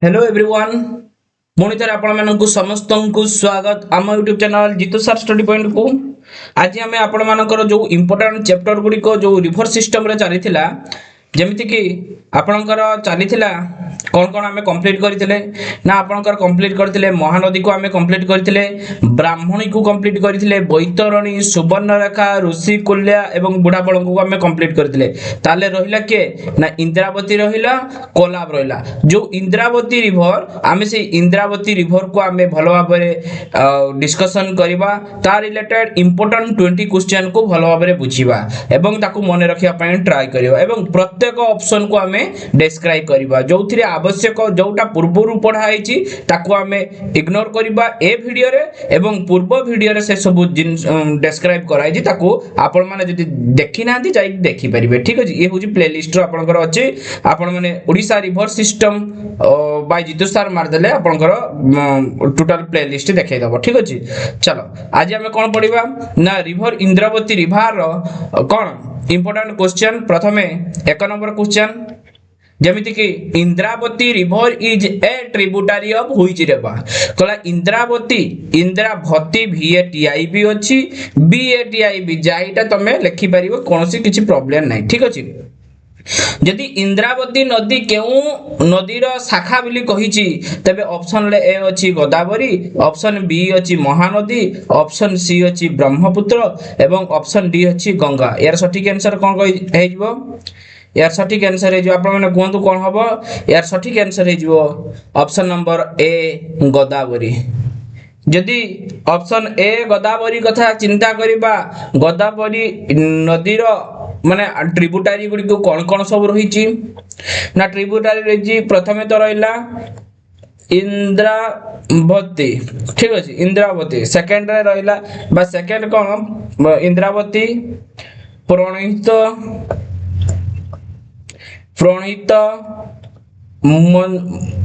Hello everyone पुणी थे आपण समस्त को स्वागत आम यूट्यूब चैनल जीतू सार स्टडी पॉइंट को। आज आम आपण जो इम्पोर्टाट चैप्टर गुड़िक जो रिभर सिस्टम रे चली जमीती कि आपणकर चली कौन कौन आम कंप्लीट करते ना आपणकर कंप्लीट करते महानदी को आम कंप्लीट करते ब्राह्मणी को कंप्लीट करते बैतरणी सुवर्णरेखा ऋषिकुल्या एवं बुढ़ापड़ को आम कंप्लीट करते ताले रहिला किए ना इंद्रावती रहिला कोलाब रहिला जो इंद्रावती रिभर आम से इंद्रावती रिभर को आम भल भाव डिस्कसन करवा ता रिलेटेड इंपोर्टेंट 20 क्वेश्चन को भल भाव बुझा एवं ताकू मन रखा ट्राई करवा एवं प्रत्येक ऑप्शन को आम डिस्क्राइब करवा जो आवश्यक जोटा पूर्व पढ़ाई ताकू आम इग्नोर करवा ए वीडियो रे एवं पूर्व वीडियो रे से सब डिस्क्राइब कराई ताकू आपण माने जदि देखि ना जाई देखि परिबे। ठीक अछि, ये होची प्लेलिस्ट रो आपनकर अछि आपण माने Odisha river system by Jitu sir मार देले आपनकर टोटल प्लेलिस्ट देखाई दबो। ठीक अछि, चलो आज हमें कोन पढिबा ना रिवर इंद्रावती रिवर रो कोन इंपोर्टेंट क्वेश्चन। प्रथमे एक नंबर क्वेश्चन जमिति कि Indravati river is A tributary of which river कहला इंद्रावती इंद्रावती VATIB अछि BATIB जाईटा तमे लिखि परिबो कोनोसी किछि प्रॉब्लम नै। ठीक अछि, यदि इंद्रावती नदी केउ नदीर शाखा बोली कहिछि तबे ऑप्शन ले ए अछि गोदावरी, ऑप्शन बी अछि महानदी, ऑप्शन सी अछि ब्रह्मपुत्र एवं ऑप्शन डी अछि गंगा। यार सठिक आंसर कोन हे जिवो यार सठिक आंसर हे जो आपण माने कोंतु कोन हबो यार सठिक आंसर हे जिवो ऑप्शन नंबर ए गोदावरी। यदि ऑप्शन ए गोदावरी कथा चिंता करिबा गोदावरी नदीर माने ट्रिब्यूटरी गुडी को कौन सब रही ना ट्रिब्यूटरी रही प्रथमे तो रहिला इंद्रावती। ठीक अछि, इंद्रावती सेकंड रे रहिला बा सेकंड कोन इंद्रावती प्रणीत प्रणीत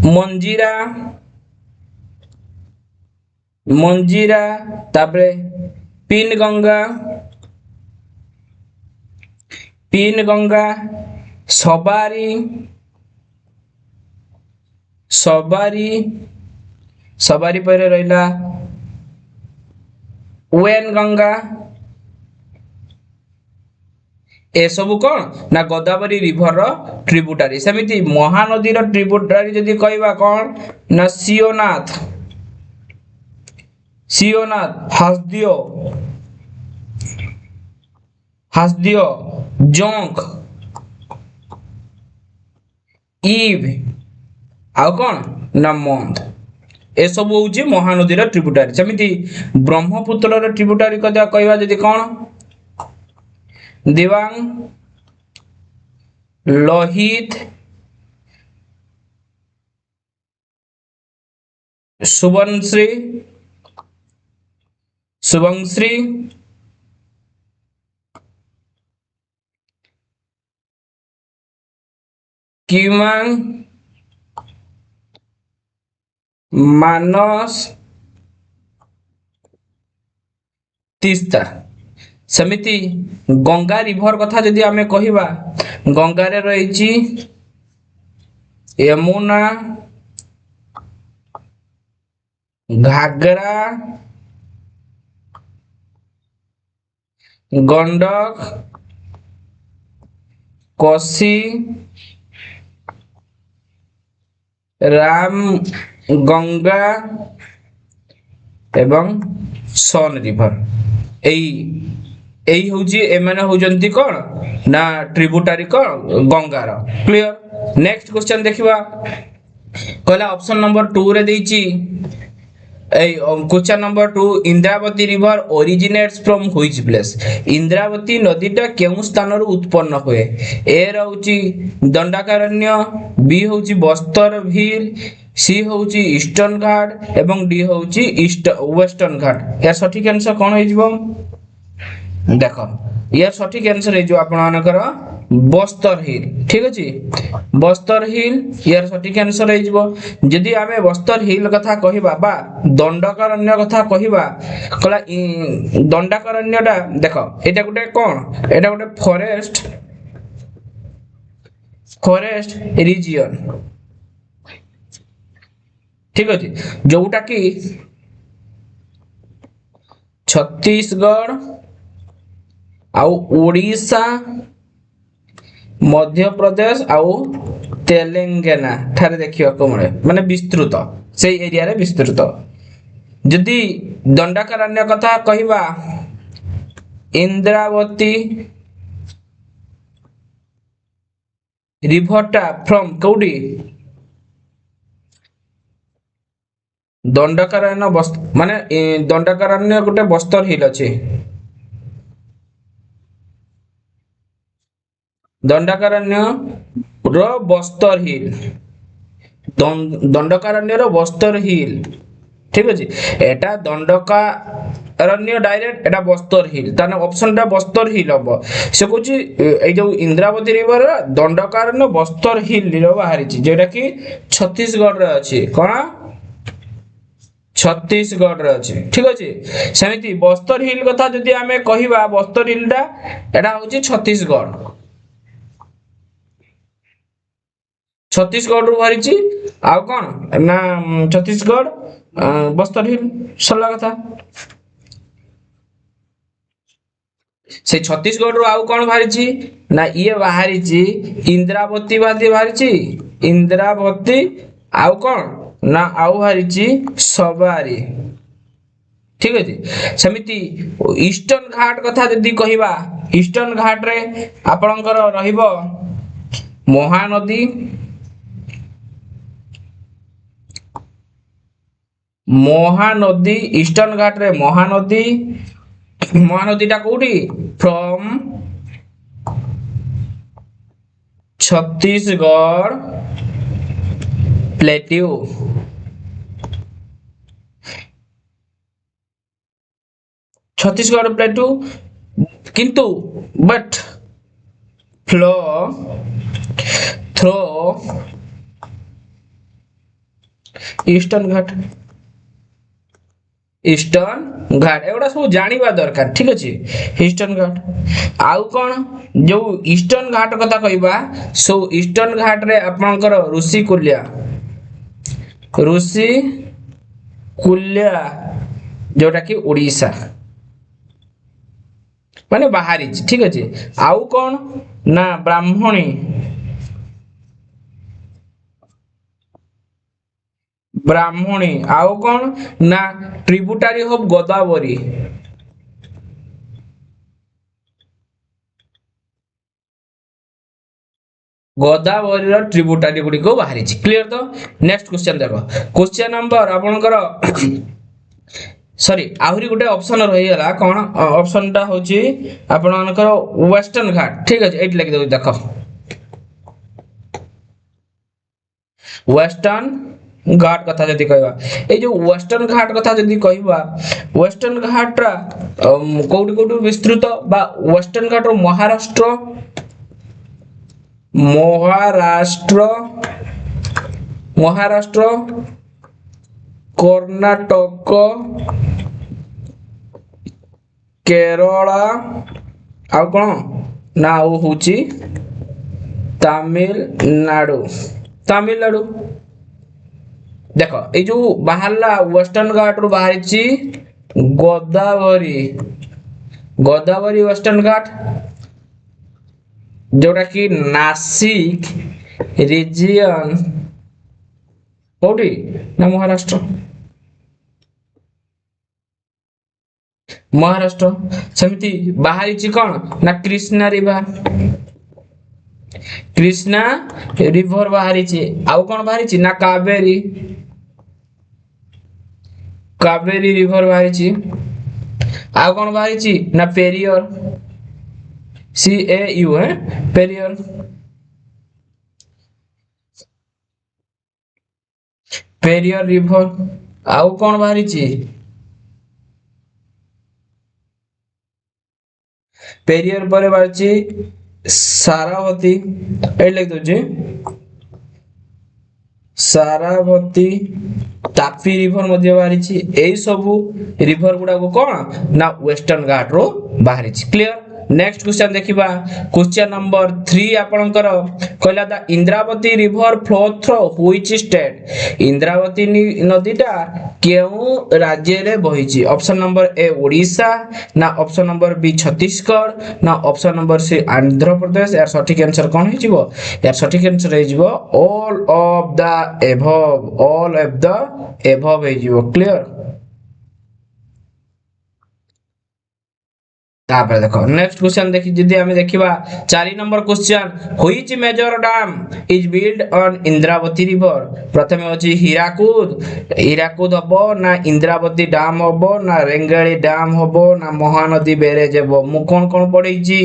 मंजीरा मंजीरा तापरे पिन गंगा सबारी सबारी सबारी पर रहिला वेन गंगा ए सबु कौन ना गोदावरी रिवर रो ट्रिब्यूटरी। सेमिति महानदी रो ट्रिब्यूटरी जदी कहबा कौन ना सियोनाथ सियोनाथ हासदियो हासदियो जोंक ईव आउ कौन ना मंद ए सब होची महानदी रो ट्रिब्यूटरी। सेमिति ब्रह्मपुत्र रो ट्रिब्यूटरी कदा कहबा जदी कौन दिवांग लोहित सुबनश्री शुभंश्री किमांग मानस तीस्ता। समिति गंगा रिवर कथा जदि आमे कहिबा गंगा रे रहिछि यमुना घाघरा गंडक कोसी राम गंगा एवं सोन रिवर। एई होची एमाने होजंती कोन ना ट्रिब्यूटरी कोन गंगार। क्लियर, नेक्स्ट क्वेश्चन देखिबा कहला ऑप्शन नंबर 2 रे देइची question number 2 Indravati river originates from which place Indravati नदीटा केउ स्थान रु उत्पन्न होए। ए रहउची दंडाकारण्य, बी होची बस्तर भील, सी होची ईस्टर्न घाट एवं डी होची वेस्टर्न घाट। या सठिक आंसर कोन हे जिवो देखो यार सठिक आंसर है जो आपनकर बस्तर हिल। ठीक अछि, बस्तर हिल यार सठिक आंसर है जिवो। यदि आमे बस्तर हिल कथा कहिबा बा दंडकारण्य कथा कहिबा कला दंडकारण्यटा देखो एटा गुटे कोन एटा गुटे फॉरेस्ट रीजियन ठीक अच्छे जोटा कि छत्तीसगढ़ आउ ओडिशा मध्य प्रदेश आउ तेलंगाना ठारे देखिया को मिले माने विस्तृत से एरिया रे विस्तृत जदि दंडकारण्य कथा कहिबा इंद्रावती रिभरटा फ्रॉम कोडी दंडकारण्य माने दंडकारण्य गोटे बस्तर हिल अछि दंडकारण्य रो बस्तर हिल दंडकारण्य रो बस्तर हिल ठीक अछि एटा दंडकारण्य डायरेक्ट एटा बस्तर हिल ताने ऑप्शन टा बस्तर हिल हबो से कहूची ए जो इंद्रावती रिवर दंडकारण्य बस्तर हिल रो बाहरी छि जेटा कि छत्तीसगढ़ रे अछि कोना छत्तीसगढ़ रे अछि ठीक अछि समिति बस्तर हिल कथा जदि हमें कहिबा बस्तर हिल टा एटा होची छत्तीसगढ़ छत्तीसगढ़ रु बाहरी आ कौन ना छत्तीसगढ़ बस्तर हिल सरला कथा से छत्तीसगढ़ रु आउ कौन बाहरी ना ये बाहरी इंद्रावती बाहरी इंद्रावती आउ कौन ना आउ बाहरी सवारी ठीक अछि समिति ईस्टर्न घाट कथा जदि कहिबा ईस्टर्न घाट रे आपणकर रहिबो महानदी ईस्टर्न घाट रे महानदी टा कोठी from Chhattisgarh plateau Chhattisgarh plateau किंतु बट फ्लो थ्रो ईस्टर्न घाट एगुड़ा सब जानिबा दरकार ठीक अछि ईस्टर्न घाट आउ कौन जो ईस्टर्न घाट कथा कहबा सो ईस्टर्न घाट रे आपनकर ऋषिकुल्या जोटा कि ओडिशा माने बाहरी ठीक अछि आउ कौन ना ब्राह्मणी आउ कौन ना ट्रिब्यूटरी ऑफ गोदावरी रो ट्रिब्यूटरी गुडी को बाहरी क्लियर तो नेक्स्ट क्वेश्चन देखो क्वेश्चन नंबर आपनकर सॉरी आहुरी गोटे ऑप्शन रही गला कोन ऑप्शन टा होची आपनकर वेस्टर्न घाट ठीक अछि एट लिख दो देखो वेस्टर्न घाट कथा जदि कहबा ए जो वेस्टर्न घाट कथा जदि कहबा वेस्टर्न घाट रा कोउडी कोउडी विस्तृत बा वेस्टर्न घाट रो महाराष्ट्र कर्नाटक केरला आ कोन ना ओ होची तमिलनाडु देखो ए जो बाहरला वेस्टर्न घाट रो बाहरी गोदावरी वेस्टर्न घाट जोटा कि नासिक रीजन कोठी ना महाराष्ट्र समिति बाहरी कौन ना कृष्णा रिवर बाहरी आउ कौन बाहरी ना कावेरी रिवर बाहरी आउ कौन बाहरी ना पेरियर CAU है पेरियर रिवर आउ कौन बाहरी पेरियर पर बाहरी सारावती लिख दो सारावती तापी रिवर मध्य बाहरी एई सबु रिवर गुडा को कौन ना वेस्टर्न घाट रो बाहरी क्लियर नेक्स्ट क्वेश्चन देखिबा क्वेश्चन नंबर 3 आपनकर कहला the Indravati river flow through which state Indravati नदीटा केउ राज्य रे बहिची ऑप्शन नंबर ए ओडिशा ना ऑप्शन नंबर बी छत्तीसगढ़ ना option number C Andhra Pradesh यार सठिक आंसर कोन हे जिवो यार सठिक आंसर हे जिवो ऑल ऑफ द एबव हे जिवो क्लियर तापर देखो नेक्स्ट क्वेश्चन देखि जदी हमें देखिबा 4 number question which major dam is build on Indravati river प्रथमे अछि हीराकुद हबो ना इंद्रावती डैम हबो ना रेंगाली डैम हबो ना महानदी बैरेज हबो मु कोन कोन पढै छी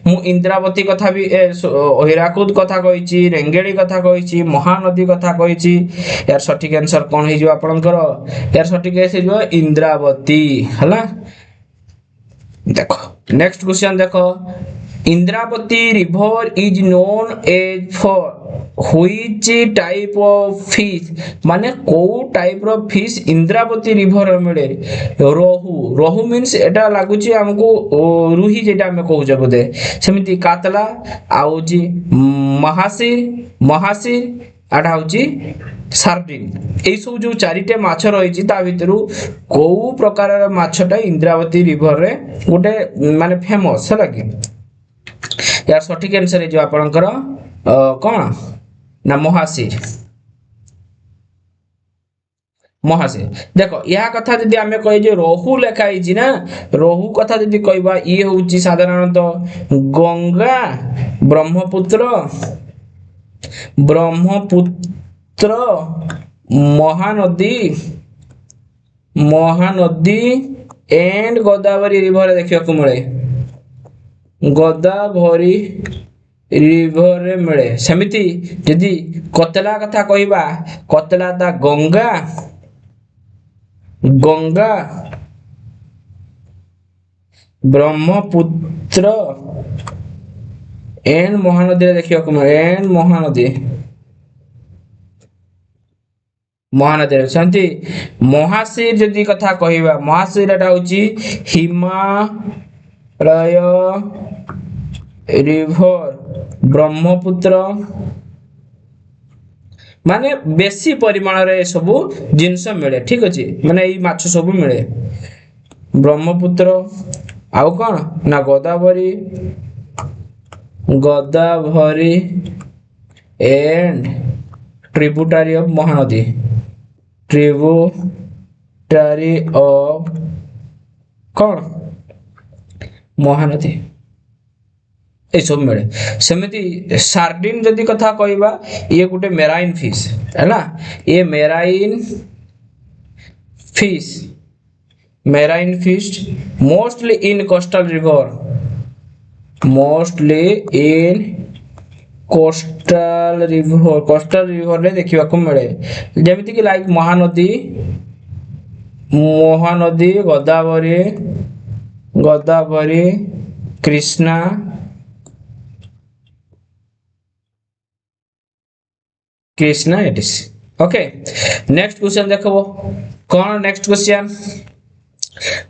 मु इंद्रावती कथा भी हीराकुद कथा कहि छी रेंगाली कथा कहि छी महानदी कथा कहि छी यार सठिक आंसर कोन हे जो आपनकर यार सठिक हे जो इंद्रावती हला देखो नेक्स्ट क्वेश्चन देखो Indravati river is known as for which type of fish माने को टाइप रो फिश इंद्रावती रिवर मिले रोहू मींस एटा लागुची हमको रुही जेटा हमें कहू जे बोदे सेमिति कातला आउ जी महासीर आटा होची सार्डिन ए सब जो चारिटे माछ रही ता भितरु को प्रकार माछटा इंद्रावती रिवर रे गोटे माने फेमस है कि यार सठिक आंसर जो आपनकर कोन ना महासीर देखो या कथा जदी हमें कहि जे रोहू लेखाई छी ना रोहू कथा जदी कहबा ई होची साधारणतः गंगा ब्रह्मपुत्र महानदी एंड गोदावरी रिवर देखिया को मिले गोदावरी रिवर रे मिले समिति यदि कतला कथा कहबा कतला दा गंगा ब्रह्मपुत्र एन महानदी देखिया को मिले एन महानदी शांति महासीर जदि कथा कहबा महासीर एटा होची हिमालय रिवर ब्रह्मपुत्र माने बेसी परिमाण रे सब जिंस मिले ठीक अछि माने ई माछ सब मिले ब्रह्मपुत्र आउ कोन ना Godavari and tributary of Mahanadi tributary of कौन महानदी ए सब मिले सेमिति सार्डिन जदी कथा कहबा ये गुटे मेराइन फिश है ना ये marine fish mostly in coastal river रे देखिबा को मिले जेमिति कि like Mahanadi Godavari Krishna एटिस okay next question देखबो कोन नेक्स्ट क्वेश्चन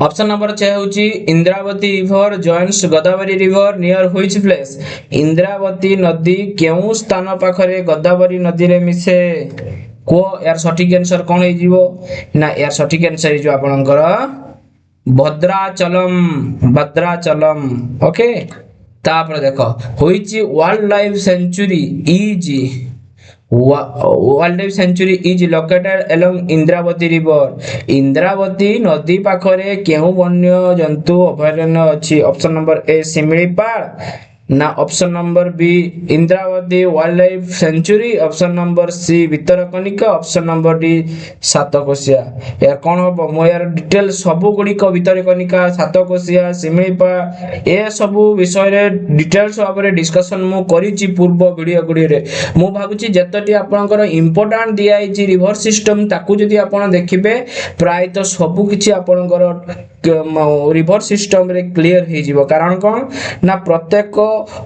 ऑप्शन नंबर 6 होची Indravati river joins Godavari river near which place Indravati नदी केउ स्थान पाखरे गोदावरी नदी रे मिसे को यार सठिक आंसर कोन हे जीवो ना यार सठिक आंसर जो आपनकर भद्राचलम ओके तापर देखो which wild life sanctuary is located along Indravati river Indravati नदी पाखरे केउ वन्य जंतु अभयारण्य अछि ऑप्शन नंबर ए सिमलीपाल ना option number B Indravati wildlife sanctuary option number C Bhitarkanika option number D Satkosia यार कोन हो मो यार डिटेल सब गुडी को भितरकनिका सातकोशिया सिमलीपा ए सब विषय रे डिटेल्स भाबरे डिस्कशन मु करिछि पूर्व वीडियो गुडी रे मु भाबुछि जतटी आपनकर इंपोर्टेंट दिया छि रिवर सिस्टम ताकू जदी आपण देखिबे प्राय तो सब किछि आपनकर रिवर सिस्टम रे क्लियर हे जिवो कारण कोन ना प्रत्येक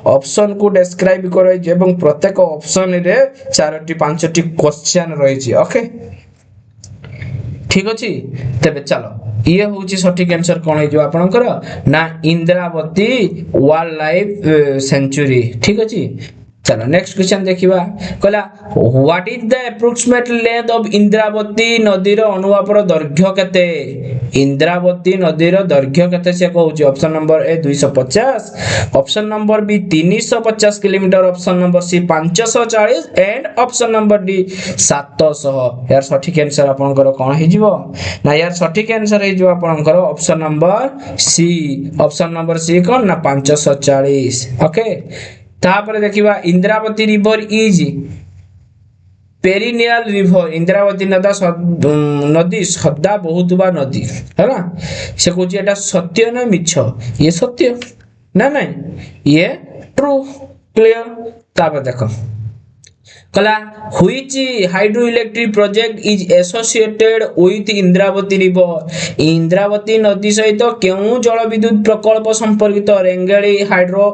ऑप्शन को डिस्क्राइब करै जे एवं प्रत्येक ऑप्शन रे 4टी 5टी क्वेश्चन रही छी ओके ठीक अछि तबे चलो ये होची सठिक आंसर कोन हे जो आपनकर ना इंद्रावती वाइल्ड लाइफ सेंचुरी ठीक अछि चलो नेक्स्ट क्वेश्चन देखिबा कहला what is the approximate length of Indravati नदी रो अनुवापर दैर्घ्य केते इंद्रावती नदी रो दैर्घ्य केते से कहउची option number A 250 option number B 350 kilometre option number C 540 and option number D 700 यार सठिक आंसर आपनकर कोन हे जिवो ना यार सठिक आंसर हे जो आपनकर ऑप्शन नंबर सी कोन ना 540 ओके तापर देखिबा Indravati river is perennial river Indravati नदी सदा बहुतबा नदी है ना से कहूची एटा सत्य ना मिछ ये सत्य ना नहीं ये ट्रू क्लियर तापर देखो कला which hydro electric project is associated with Indravati river Indravati नदी सहित केउ जल विद्युत प्रकल्प संपर्कित रेंगेली हाइड्रो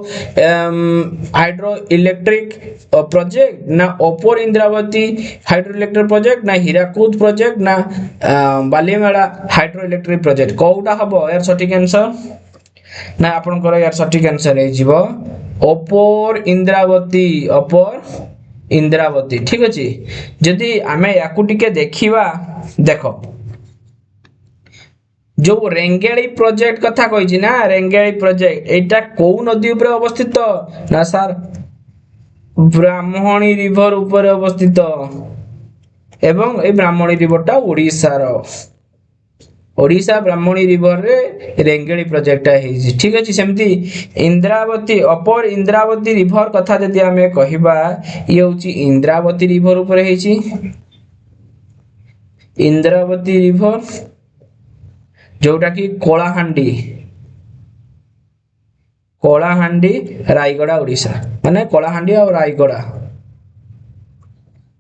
इलेक्ट्रिक प्रोजेक्ट ना अपर इंद्रावती हाइड्रो इलेक्ट्रिक प्रोजेक्ट ना हीराकुद प्रोजेक्ट ना बालीमेला हाइड्रो इलेक्ट्रिक प्रोजेक्ट कोउटा हबो यार सठिक आंसर ना आपन कर यार सठिक आंसर हे जीवो अपर इंद्रावती ठीक अछि जदि आमे याकु टिके देखिबा देखो जो रेंगेली प्रोजेक्ट कथा कहिछि ना रेंगेली प्रोजेक्ट एटा को नदी ऊपर अवस्थित ना सर ब्राह्मणी रिवर ऊपर अवस्थित एवं ए ब्राह्मणी रिवरटा ओडिशा ब्राह्मणी रिवर रे रेंगेली प्रोजेक्ट है ठीक अछि सेमती इंद्रावती अपर इंद्रावती रिवर कथा जदि हमें कहिबा ये होची इंद्रावती रिवर ऊपर हेची इंद्रावती रिवर जोटा की कोलाहांडी रायगड़ा ओडिशा माने कोलाहांडी और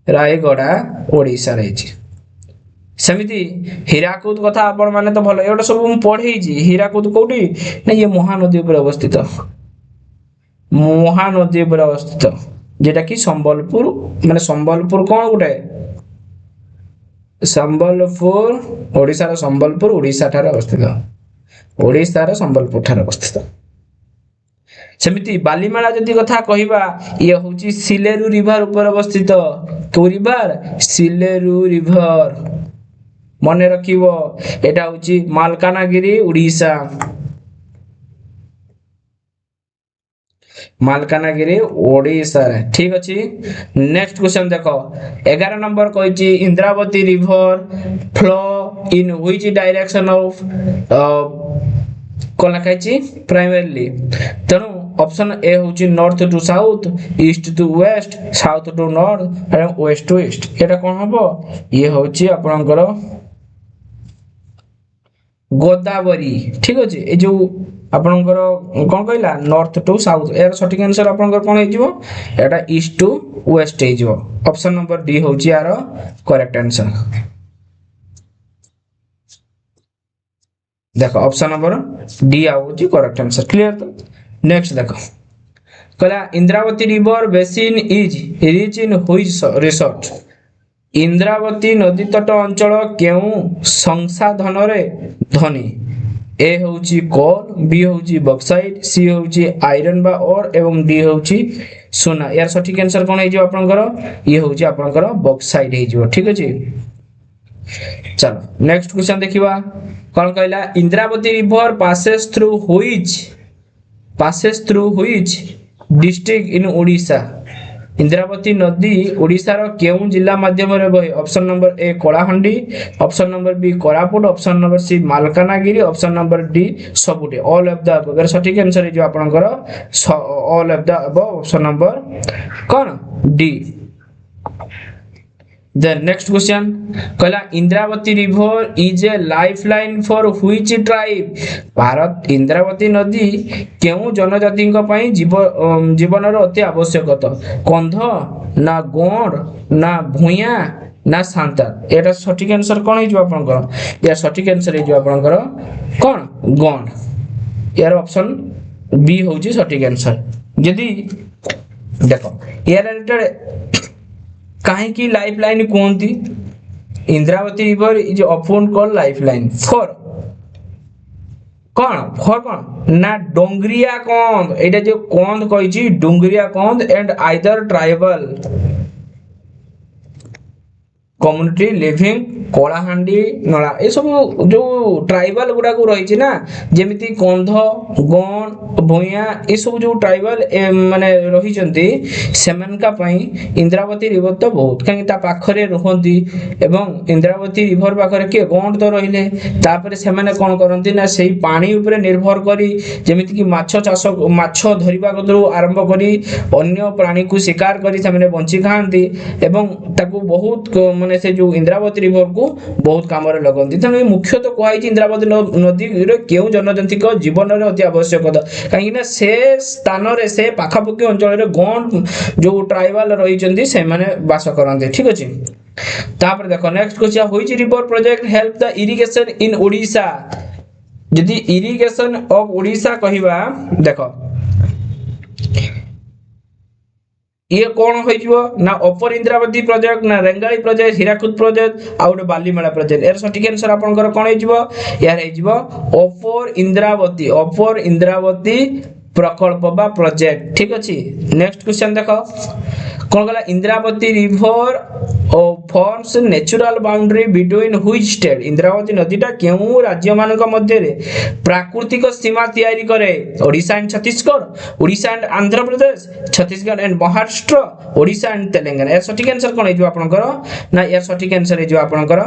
रायगड़ा ओडिशा रहिची सेमिति हीराकुद कथा आपण माने तो भलो एटा सब हम पढै छी हीराकुद कोठी ना ये महानदी ऊपर अवस्थित जेटा कि संबलपुर माने संबलपुर कोन गुटे संबलपुर ओडिसा रो संबलपुर ओडिसा ठार अवस्थित ओडिसा रो संबलपुर ठार अवस्थित सेमिति बालीमेला जति कथा कहिबा ये होची सिलेरु रिवर ऊपर अवस्थित को रिवर सिलेरु रिवर मने रखिबो एटा होची मालकानगिरी ओडिशा रे ठीक अछि नेक्स्ट क्वेश्चन देखो 11 नंबर कहिची Indravati river flow in which direction of कोन लिखाइची प्राइमरीली तनु ऑप्शन ए होची north to south east to west south to north and west to east एटा कोन हबो ये होची आपनकर गोदावरी ठीक अछि ए जो आपनकर कोन कहला नॉर्थ टू साउथ एयर सठिक आंसर आपनकर कोन हे जिवो एटा ईस्ट टू वेस्ट हे जिवो ऑप्शन नंबर डी होची यार करेक्ट आंसर देखो ऑप्शन नंबर डी आउची करेक्ट आंसर क्लियर तो नेक्स्ट देखो कहला Indravati river basin is rich in which resource Indravati नदी तट अंचल केउ संसाधन रे धनी ए होची कोल बी होची बॉक्साइट सी होची आयरन बा और एवं डी होची सोना यार सठिक आंसर कोन हे जो आपनकर ये होची आपनकर बॉक्साइट हे जो ठीक अछि चलो नेक्स्ट क्वेश्चन देखिबा कोन कहला Indravati river passes through which district in Odisha Indravati नदी ओडिशा रो केउ जिला माध्यम रे बहे option number A Kalahandi option number B Koraput option number C Malkangiri option number D सबुटे ऑल ऑफ द अगर सठिक आंसर है जो आपनकर all of the above option number कोन डी The next question कहला Indravati river is a lifeline for which tribe Bharat Indravati नदी केउ जनजाति पई जीवन रो अति आवश्यकता कंध ना गोंड ना भुया ना सांताल एटा सठिक आंसर कोन हे जो आपनकर या सठिक आंसर हे जो आपनकर कोन गोंड यार ऑप्शन बी होची सठिक आंसर यदि देखो यार काहे की लाइफलाइन कोनती Indravati river is often called lifeline for कौन फॉर कौन ना डोंगरिया कंद एटा जो कंद कहिची Dongria Kondh and either tribal community living Kalahandi नला ए सब जो ट्राइबल गुडा को रही ना जेमिति कंध गण भूया ए सब जो ट्राइबल माने रही सेमानका पई इंद्रावती रिवर तो बहुत कहीं ता पाखरे रहंती एवं इंद्रावती रिवर पाखरे के गण तो रहिले तापर से माने कोन करंती ना सेही पानी ऊपर निर्भर करी जेमिति कि माछ चाष माछ धरिबा कतरू आरंभ करी अन्य प्राणी को शिकार करी से माने बंची खांती एवं ताकू बहुत माने से जो इंद्रावती रिवर को बहुत काम रे लगंती त मुख्यतः कहै छै इंद्रावती नदी रे केउ जनजंती को जीवन रे अति आवश्यकता काहे ना से स्थान रे से पाखापकी अंचल रे गण जो ट्राइबल रही चंदी से माने वास करंते ठीक अछि तापर देखो next question which river project help the irrigation इन ओडिशा यदि इरिगेशन ऑफ ओडिशा कहिबा देखो ये कौन हो ना अपर इंद्रावती प्रोजेक्ट ना Rengali project Hirakud project out Balimela project यार सठिक आंसर आपनकर कोन हेजिवो यार हेजिवो अपर इंद्रावती प्रकल्प बा प्रोजेक्ट ठीक अछि नेक्स्ट क्वेश्चन देखो कोन गला Indravati river forms natural boundary between which state Indravati नदीटा केउ राज्य मानक मध्य रे प्राकृतिक सीमा तैयारी करे Odisha and Chhattisgarh Odisha and Andhra Pradesh Chhattisgarh and Maharashtra Odisha and Telangana यार सठिक आंसर कोन हेजिवो आपनकर ना यार सठिक आंसर हेजिवो आपनकर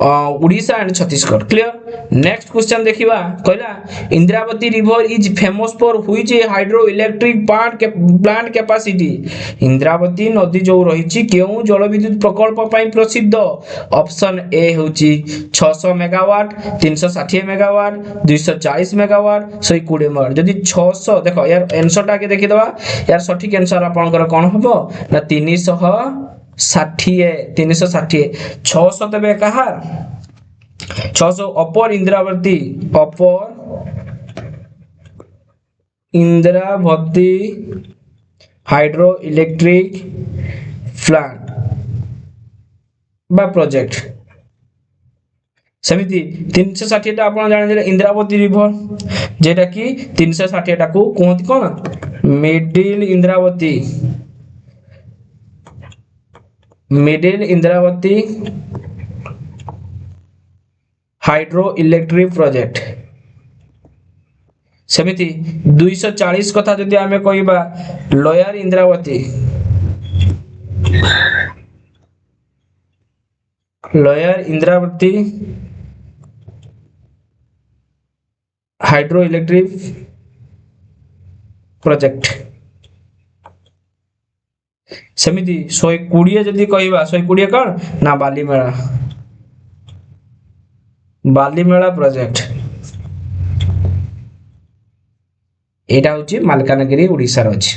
Odisha and Chhattisgarh clear next question देखिबा कहला Indravati river is famous for which hydro electric plant capacity Indravati नदी जो रहिछि केउ जल विद्युत प्रकल्प पई प्रसिद्ध ऑप्शन ए होछि 600 मेगावाट 360 मेगावाट 240 मेगावाट 120 मेगावाट जदि 600 देखो यार आंसर टा के देखि दबा यार सठिक आंसर आपनकर कोन हबो ना 360 600 तबे कहा 600 अपर इंद्रावती हाइड्रो इलेक्ट्रिक प्लांट बा प्रोजेक्ट सेमिति 360 टा आपण जानि इंद्रावती रिवर जेटा कि 360 टा को कोंती कोन middle Indravati hydroelectric project सेमिति 240 कथा जदि आमे कहिबा lower Indravati hydroelectric project सेमिति 120 जदि कहिबा 120 कोन ना बालीमेला प्रोजेक्ट एटा होची मालकानगिरी ओडिसा रो अछि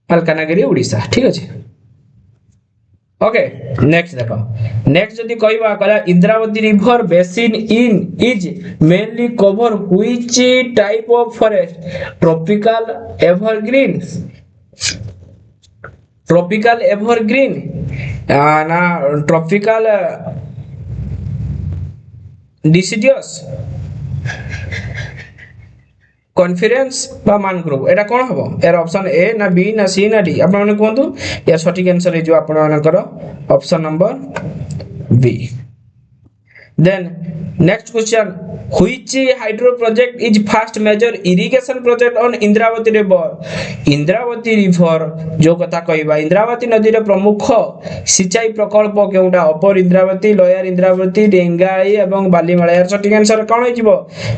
मालकानगिरी ओडिसा ठीक अछि ओके नेक्स्ट देखो नेक्स्ट जदि कहिबा कला Indravati river basin in is mainly cover which type of forest tropical evergreen ना ट्रॉपिकल डिसिडियस कॉन्फिडेंस बा मैनग्रोव एटा कोन हबो यार ऑप्शन ए ना बी ना सी ना डी आपण माने कोंतु यार सठिक आंसर हे जो आपण मानकर option number B then next question which hydro project is first major irrigation project on Indravati river जो कथा कहबा इंद्रावती नदी रे प्रमुख सिंचाई प्रकल्प केउटा अपर इंद्रावती लोयर इंद्रावती डेंगाई एवं बालीमेला यार सठिक आंसर कोन होइबो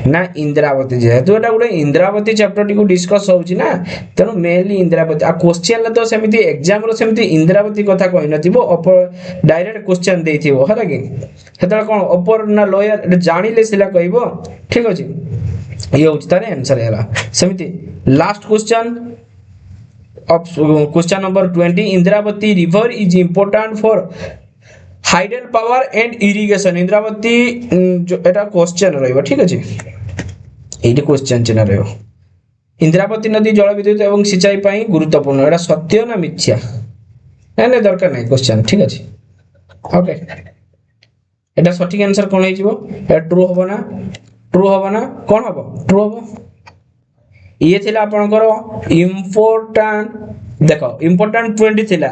ना इंद्रावती जेहेतु एटा गुडे इंद्रावती चैप्टर टी को डिस्कस होउची ना तनो मेनली इंद्रावती आ क्वेश्चन तो सेमिति एग्जाम रो सेमिति इंद्रावती कथा कहि नथिबो अपर डायरेक्ट क्वेश्चन देथिबो हला कि हेतला कोन अपर ना लोयर जानिले सिला कहबो ठीक अछि ये होची तारे आंसर हैला सेमिति last question of question number 20 Indravati river is important for hydel power and irrigation Indravati जो एटा क्वेश्चन रहइबो ठीक अछि एटी क्वेश्चन चिन्ह रहइबो इंद्रावती नदी जल विद्युत एवं सिंचाई पई गुरुत्वपूर्ण एटा सत्य ना मिथ्या ନାଇଁ ନାଇଁ ଦରକାର ନାହିଁ क्वेश्चन ठीक ଅଛି ओके এটা সঠিক आंसर কোন হইଯିବ এটা ট্রু হবো না কোন হবো ট্রু হবো ये थिला आपनकर इम्पोर्टेंट देखो इम्पोर्टेंट पॉइंट थिला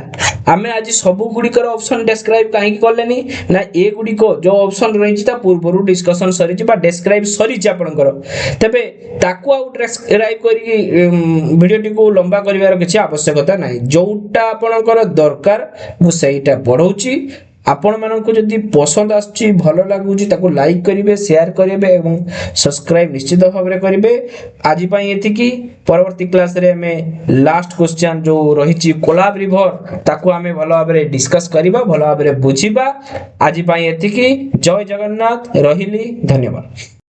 आमे आज सब गुड़िकर ऑप्शन डिस्क्राइब कहीं करलेनी ना ए गुड़िको जो ऑप्शन रही ता पूर्व डिस्कशन सरी बा डिस्क्राइब सरी आपनकर तबे ताकू आउट डिस्क्राइब करी वीडियो को लंबा करिवार किछि आवश्यकता नाही जोटा आपनकर दरकार मु सेटा पढौची आपण मानक जदि पसंद आछि भलो लागुची ताको लाइक करिवे शेयर करिवे एवं सब्सक्राइब निश्चित भाव में करिवे आज पई एतिकी परवर्ती क्लास रे हमें लास्ट क्वेश्चन जो रहिची कोलाब रिवर ताको हमें भलो भाव में डिस्कस करिबा भलो भाव में बुझिबा आज पई एतिकी जय जगन्नाथ रहिली धन्यवाद।